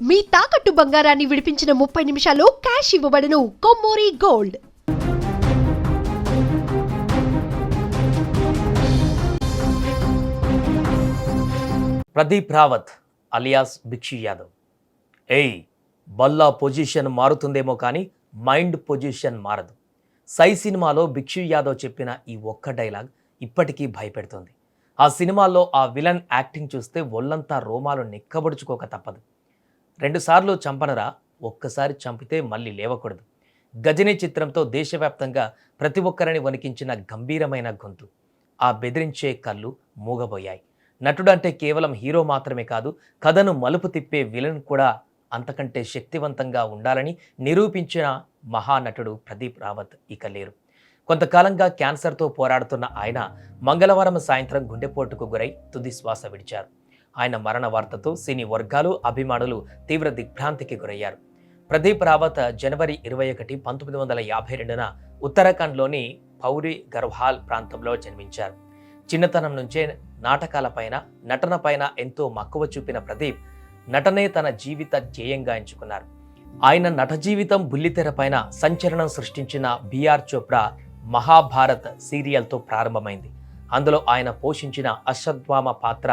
మీ తాకట్టు బంగారాన్ని విడిపించిన 30 నిమిషాల్లో క్యాష్ ఇవ్వబడును. కొమ్మూరి గోల్డ్. ప్రదీప్ రావత్ అలియాస్ భిక్షు యాదవ్. బల్లా పొజిషన్ మారుతుందేమో కానీ మైండ్ పొజిషన్ మారదు. సై సినిమాలో భిక్షు యాదవ్ చెప్పిన ఈ ఒక్క డైలాగ్ ఇప్పటికీ భయపెడుతుంది. ఆ సినిమాలో ఆ విలన్ యాక్టింగ్ చూస్తే ఒళ్ళంతా రోమాలు నిక్కబడుచుకోక తప్పదు. 2 సార్లు చంపనరా, ఒక్కసారి చంపితే మళ్ళీ లేవకూడదు. గజనీ చిత్రంతో దేశవ్యాప్తంగా ప్రతి ఒక్కరిని వణికించిన గంభీరమైన గొంతు, ఆ బెదిరించే కళ్ళు మూగబోయాయి. నటుడు అంటే కేవలం హీరో మాత్రమే కాదు, కథను మలుపు తిప్పే విలన్ కూడా అంతకంటే శక్తివంతంగా ఉండాలని నిరూపించిన మహానటుడు ప్రదీప్ రావత్ ఇక లేరు. కొంతకాలంగా క్యాన్సర్తో పోరాడుతున్న ఆయన మంగళవారం సాయంత్రం గుండెపోటుకు గురై తుది శ్వాస విడిచారు. ఆయన మరణ వార్తతో సినీ వర్గాలు, అభిమానులు తీవ్ర దిగ్భ్రాంతికి గురయ్యారు. ప్రదీప్ రావత్ జనవరి 21, 1952న ఉత్తరాఖండ్లోని పౌరి గర్వాల్ ప్రాంతంలో జన్మించారు. చిన్నతనం నుంచే నాటకాలపైన, నటనపైన ఎంతో మక్కువ చూపిన ప్రదీప్ నటనే తన జీవిత ధ్యేయంగా ఎంచుకున్నారు. ఆయన నట జీవితం బుల్లితెరపైన సంచలనం సృష్టించిన బిఆర్ చోప్రా మహాభారత్ సీరియల్తో ప్రారంభమైంది. అందులో ఆయన పోషించిన అశ్వత్థామ పాత్ర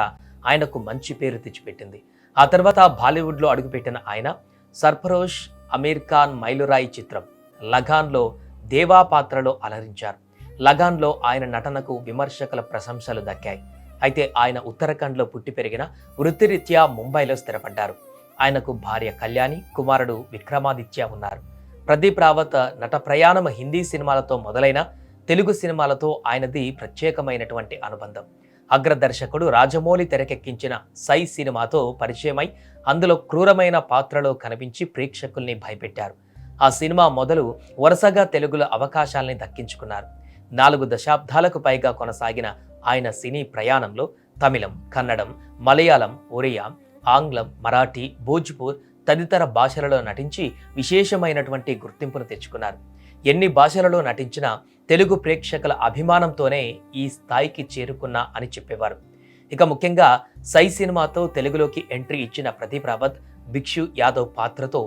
ఆయనకు మంచి పేరు తెచ్చిపెట్టింది. ఆ తర్వాత బాలీవుడ్లో అడుగుపెట్టిన ఆయన సర్ఫరోష్, అమీర్ ఖాన్ మైలురాయి చిత్రం లగాన్లో దేవా పాత్రలో అలరించారు. లగాన్లో ఆయన నటనకు విమర్శకుల ప్రశంసలు దక్కాయి. అయితే ఆయన ఉత్తరాఖండ్లో పుట్టి పెరిగిన వృత్తిరీత్యా ముంబైలో స్థిరపడ్డారు. ఆయనకు భార్య కళ్యాణి, కుమారుడు విక్రమాదిత్య ఉన్నారు. ప్రదీప్ రావత్ నట ప్రయాణం హిందీ సినిమాలతో మొదలైన తెలుగు సినిమాలతో ఆయనది ప్రత్యేకమైనటువంటి అనుబంధం. అగ్రదర్శకుడు రాజమౌళి తెరకెక్కించిన సై సినిమాతో పరిచయమై అందులో క్రూరమైన పాత్రలో కనిపించి ప్రేక్షకుల్ని భయపెట్టారు. ఆ సినిమా మొదలు వరుసగా తెలుగులో అవకాశాల్ని దక్కించుకున్నారు. 4 దశాబ్దాలకు పైగా కొనసాగిన ఆయన సినీ ప్రయాణంలో తమిళం, కన్నడం, మలయాళం, ఒరియా, ఆంగ్లం, మరాఠీ, భోజ్పూర్ తదితర భాషలలో నటించి విశేషమైనటువంటి గుర్తింపును తెచ్చుకున్నారు. ఎన్ని భాషలలో నటించినా తెలుగు ప్రేక్షకుల అభిమానంతోనే ఈ స్థాయికి చేరుకున్నా అని చెప్పేవారు. ఇక ముఖ్యంగా సై సినిమాతో తెలుగులోకి ఎంట్రీ ఇచ్చిన ప్రదీప్ రావత్ భిక్షు యాదవ్ పాత్రతో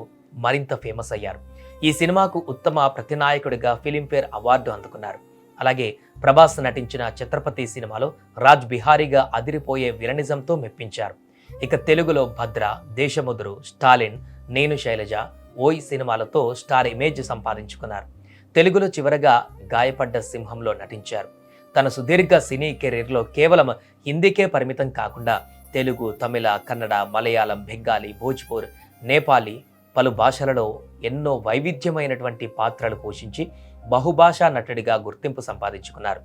మరింత ఫేమస్ అయ్యారు. ఈ సినిమాకు ఉత్తమ ప్రతినాయకుడిగా ఫిలింఫేర్ అవార్డు అందుకున్నారు. అలాగే ప్రభాస్ నటించిన ఛత్రపతి సినిమాలో రాజ్ బిహారీగా అదిరిపోయే విలనిజంతో మెప్పించారు. ఇక తెలుగులో భద్ర, దేశముద్రు, స్టాలిన్, నేను శైలజ, ఓయ్ సినిమాలతో స్టార్ ఇమేజ్ సంపాదించుకున్నారు. తెలుగులో చివరగా గాయపడ్డ సింహంలో నటించారు. తన సుదీర్ఘ సినీ కెరీర్లో కేవలం హిందీకే పరిమితం కాకుండా తెలుగు, తమిళ, కన్నడ, మలయాళం, బెంగాలీ, భోజ్పూర్, నేపాలీ పలు భాషలలో ఎన్నో వైవిధ్యమైనటువంటి పాత్రలు పోషించి బహుభాషా నటుడిగా గుర్తింపు సంపాదించుకున్నారు.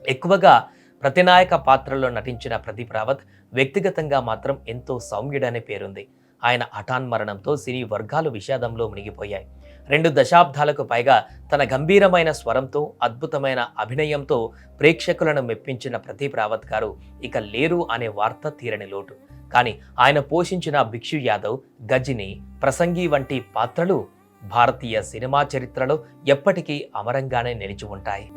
ఎక్కువగా ప్రతినాయక పాత్రలో నటించిన ప్రదీప్ రావత్ వ్యక్తిగతంగా మాత్రం ఎంతో సౌమ్యుడనే పేరుంది. ఆయన హఠాన్మరణంతో సినీ వర్గాలు విషాదంలో మునిగిపోయాయి. 2 దశాబ్దాలకు పైగా తన గంభీరమైన స్వరంతో, అద్భుతమైన అభినయంతో ప్రేక్షకులను మెప్పించిన ప్రదీప్ రావత్ గారు ఇక లేరు అనే వార్త తీరని లోటు. కానీ ఆయన పోషించిన భిక్షు యాదవ్, గజిని, ప్రసంగి వంటి పాత్రలు భారతీయ సినిమా చరిత్రలో ఎప్పటికీ అమరంగానే నిలిచి ఉంటాయి.